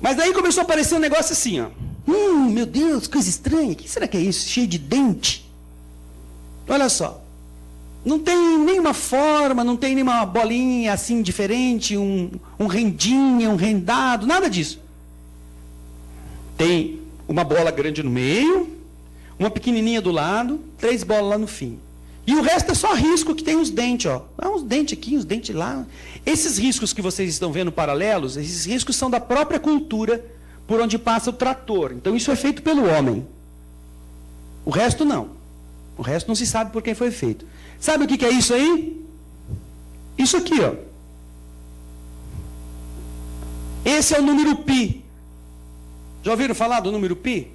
Mas daí começou a aparecer um negócio assim, ó. Meu Deus, coisa estranha. O que será que é isso? Cheio de dente. Olha só. Não tem nenhuma forma, não tem nenhuma bolinha assim diferente, um rendinha, um rendado, nada disso. Tem uma bola grande no meio, uma pequenininha do lado, 3 bolas lá no fim. E o resto é só risco que tem os dentes, ó. Uns dentes aqui, uns dentes lá. Esses riscos que vocês estão vendo paralelos, esses riscos são da própria cultura por onde passa o trator. Então isso é feito pelo homem. O resto não. O resto não se sabe por quem foi feito. Sabe o que é isso aí? Isso aqui, ó. Esse é o número π. Já ouviram falar do número π?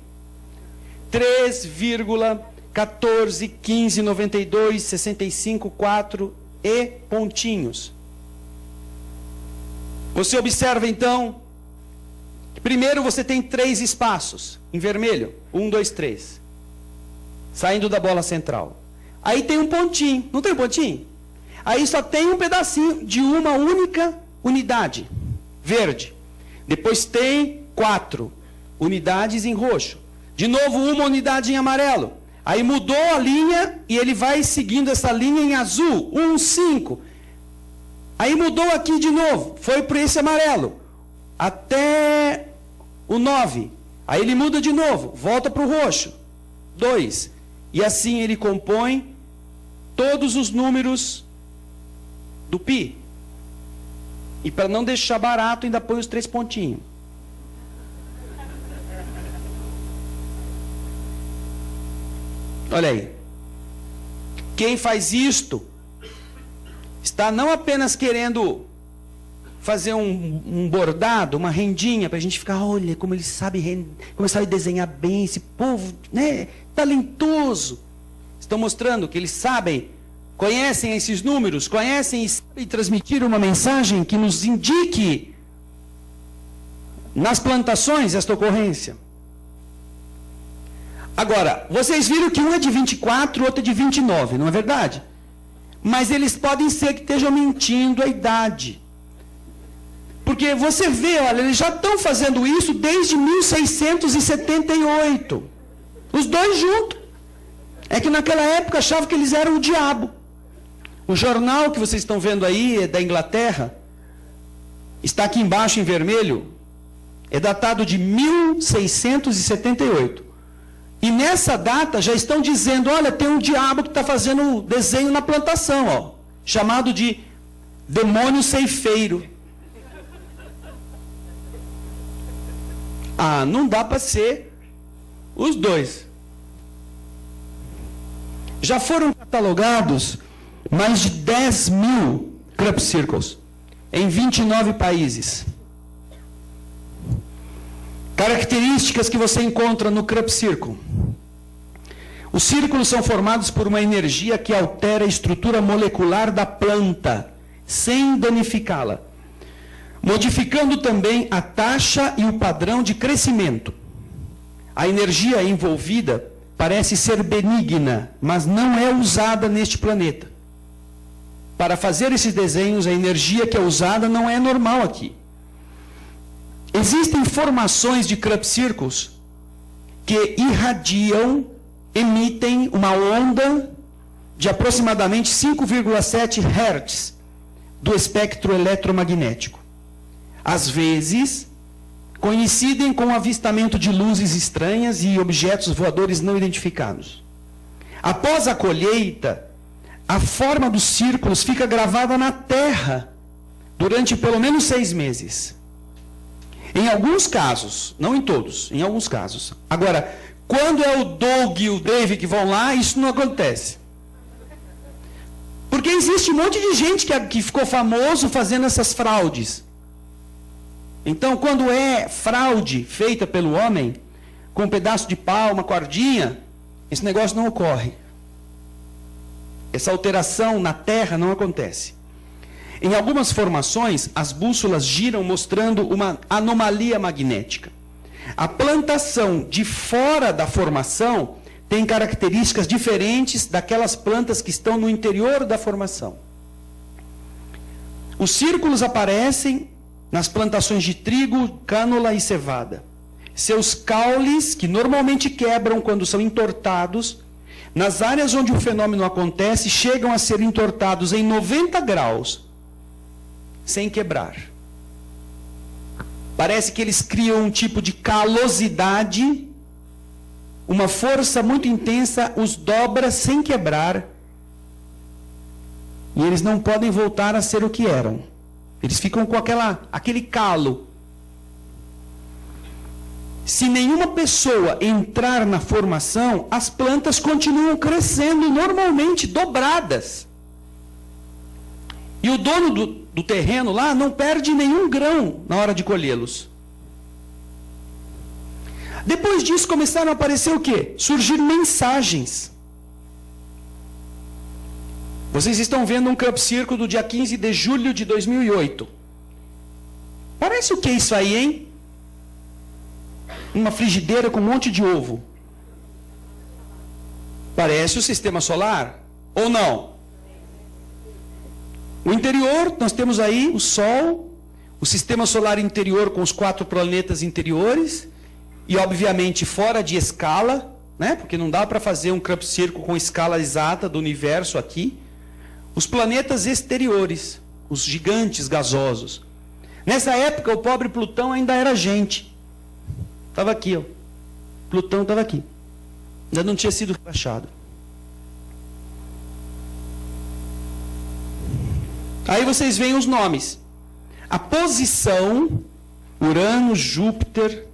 3,14, 15, 92, 65, 4 e pontinhos. Você observa então, primeiro você tem 3 espaços, em vermelho, 1, 2, 3, saindo da bola central. Aí tem um pontinho, não tem um pontinho? Aí só tem um pedacinho de uma única unidade, verde. Depois tem 4 unidades em roxo. De novo, uma unidade em amarelo. Aí mudou a linha e ele vai seguindo essa linha em azul. 1, 5. Aí mudou aqui de novo. Foi para esse amarelo. Até o 9. Aí ele muda de novo. Volta para o roxo. 2. E assim ele compõe todos os números do π. E para não deixar barato, ainda põe os 3 pontinhos. Olha aí. Quem faz isto está não apenas querendo fazer um bordado, uma rendinha, para a gente ficar, olha como ele sabe, desenhar bem, esse povo, né, talentoso. Estão mostrando que eles sabem, conhecem esses números, conhecem e sabem transmitir uma mensagem que nos indique nas plantações esta ocorrência. Agora, vocês viram que um é de 24, o outro é de 29, não é verdade? Mas eles podem ser que estejam mentindo a idade. Porque você vê, olha, eles já estão fazendo isso desde 1678. Os dois juntos. É que naquela época achavam que eles eram o diabo. O jornal que vocês estão vendo aí, é da Inglaterra, está aqui embaixo em vermelho, é datado de 1678. E nessa data já estão dizendo, olha, tem um diabo que está fazendo desenho na plantação, ó, chamado de demônio ceifeiro. Ah, não dá para ser os dois. Já foram catalogados mais de 10.000 crop circles em 29 países. Características que você encontra no crop circle. Os círculos são formados por uma energia que altera a estrutura molecular da planta, sem danificá-la, modificando também a taxa e o padrão de crescimento. A energia envolvida parece ser benigna, mas não é usada neste planeta. Para fazer esses desenhos, a energia que é usada não é normal aqui. Existem formações de crop circles que irradiam, emitem uma onda de aproximadamente 5,7 Hz do espectro eletromagnético. Às vezes, coincidem com o avistamento de luzes estranhas e objetos voadores não identificados. Após a colheita, a forma dos círculos fica gravada na terra durante pelo menos 6 meses. Em alguns casos, não em todos, em alguns casos. Agora, quando é o Doug e o Dave que vão lá, isso não acontece. Porque existe um monte de gente que ficou famoso fazendo essas fraudes. Então, quando é fraude feita pelo homem, com um pedaço de pau, uma cordinha, esse negócio não ocorre. Essa alteração na terra não acontece. Em algumas formações, as bússolas giram mostrando uma anomalia magnética. A plantação de fora da formação tem características diferentes daquelas plantas que estão no interior da formação. Os círculos aparecem nas plantações de trigo, cânula e cevada. Seus caules, que normalmente quebram quando são entortados, nas áreas onde o fenômeno acontece, chegam a ser entortados em 90 graus, sem quebrar. Parece que eles criam um tipo de calosidade, uma força muito intensa, os dobra sem quebrar, e eles não podem voltar a ser o que eram. Eles ficam com aquele calo. Se nenhuma pessoa entrar na formação, as plantas continuam crescendo normalmente, dobradas. E o dono do terreno lá não perde nenhum grão na hora de colhê-los. Depois disso começaram a aparecer o quê? Surgir mensagens. Vocês estão vendo um Camp Circle do dia 15 de julho de 2008. Parece o que isso aí, hein? Uma frigideira com um monte de ovo. Parece o sistema solar? Ou não? O interior, nós temos aí o Sol, o sistema solar interior com os 4 planetas interiores, e obviamente fora de escala, né? Porque não dá para fazer um Camp Circle com escala exata do universo aqui. Os planetas exteriores, os gigantes gasosos. Nessa época, o pobre Plutão ainda era gente. Estava aqui, ó. Plutão estava aqui. Ainda não tinha sido rebaixado. Aí vocês veem os nomes. A posição: Urano, Júpiter,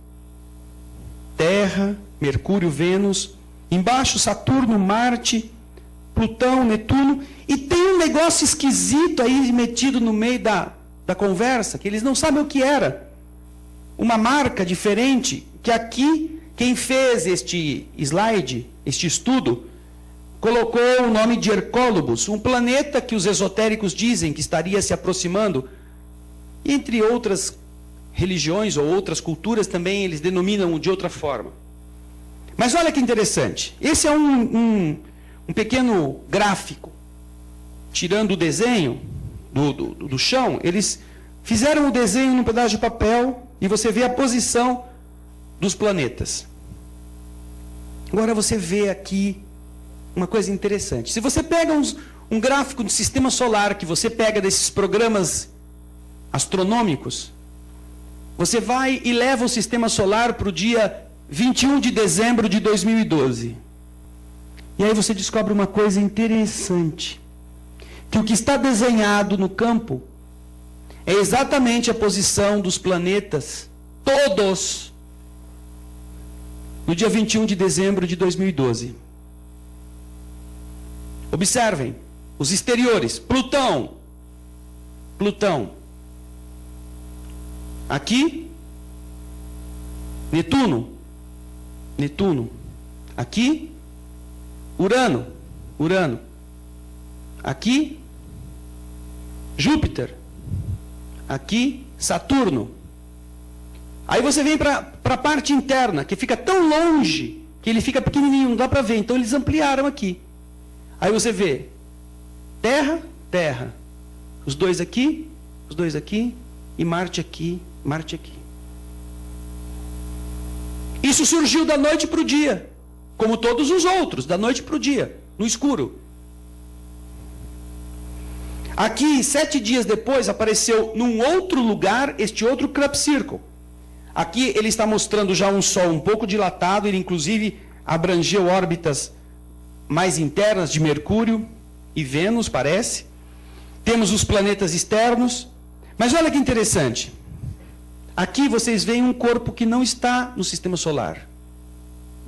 Terra, Mercúrio, Vênus. Embaixo, Saturno, Marte, Plutão, Netuno. E tem um negócio esquisito aí metido no meio da conversa, que eles não sabem o que era. Uma marca diferente, que aqui, quem fez este slide, este estudo, colocou o nome de Hercólubus, um planeta que os esotéricos dizem que estaria se aproximando, e entre outras religiões ou outras culturas também eles denominam de outra forma. Mas olha que interessante, esse é um pequeno gráfico, tirando o desenho do chão, eles fizeram o desenho num pedaço de papel e você vê a posição dos planetas. Agora você vê aqui uma coisa interessante. Se você pega um gráfico do sistema solar, que você pega desses programas astronômicos, você vai e leva o sistema solar para o dia 21 de dezembro de 2012. E aí você descobre uma coisa interessante. Que o que está desenhado no campo é exatamente a posição dos planetas, todos, no dia 21 de dezembro de 2012. Observem, os exteriores, Plutão, aqui, Netuno, aqui, Urano, aqui, Júpiter, aqui, Saturno. Aí você vem para a parte interna, que fica tão longe, que ele fica pequenininho, não dá para ver. Então eles ampliaram aqui. Aí você vê Terra. Os dois aqui, e Marte aqui. Isso surgiu da noite para o dia, como todos os outros, da noite para o dia, no escuro. Aqui, 7 dias depois, apareceu num outro lugar este outro Camp Circle. Aqui ele está mostrando já um Sol um pouco dilatado, ele inclusive abrangeu órbitas mais internas de Mercúrio e Vênus, parece. Temos os planetas externos. Mas olha que interessante. Aqui vocês veem um corpo que não está no sistema solar.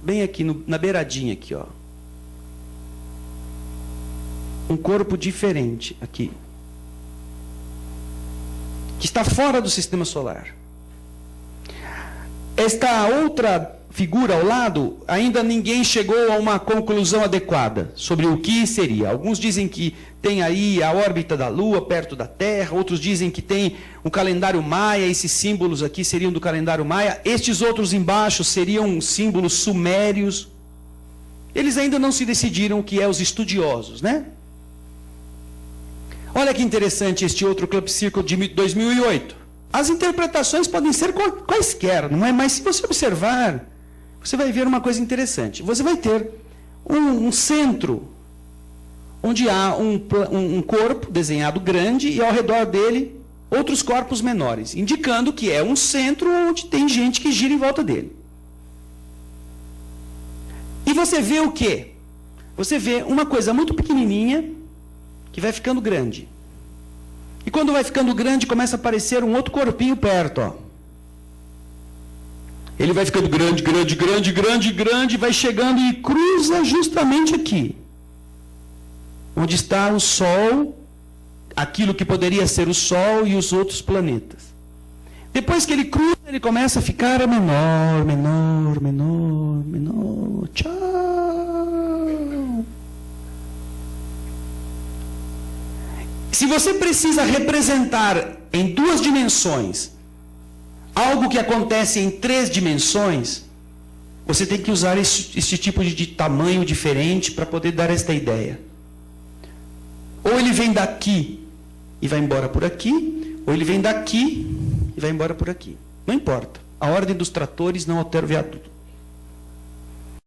Bem aqui, na beiradinha aqui, ó. Um corpo diferente aqui. Que está fora do sistema solar. Esta outra figura ao lado, ainda ninguém chegou a uma conclusão adequada sobre o que seria. Alguns dizem que tem aí a órbita da Lua perto da Terra, outros dizem que tem um calendário maia, esses símbolos aqui seriam do calendário maia, estes outros embaixo seriam símbolos sumérios. Eles ainda não se decidiram o que é os estudiosos, né? Olha que interessante este outro Camp Circle de 2008. As interpretações podem ser quaisquer, não é? Mas se você observar, você vai ver uma coisa interessante. Você vai ter um centro, onde há um corpo desenhado grande e ao redor dele outros corpos menores, indicando que é um centro onde tem gente que gira em volta dele. E você vê o quê? Você vê uma coisa muito pequenininha que vai ficando grande. E quando vai ficando grande, começa a aparecer um outro corpinho perto, ó. Ele vai ficando grande, grande, grande, grande, grande, vai chegando e cruza justamente aqui. Onde está o Sol, aquilo que poderia ser o Sol e os outros planetas. Depois que ele cruza, ele começa a ficar menor, menor, menor, menor. Tchau. Se você precisa representar em 2 dimensões algo que acontece em 3 dimensões, você tem que usar esse tipo de tamanho diferente para poder dar esta ideia. Ou ele vem daqui e vai embora por aqui, ou ele vem daqui e vai embora por aqui. Não importa. A ordem dos tratores não altera o viaduto.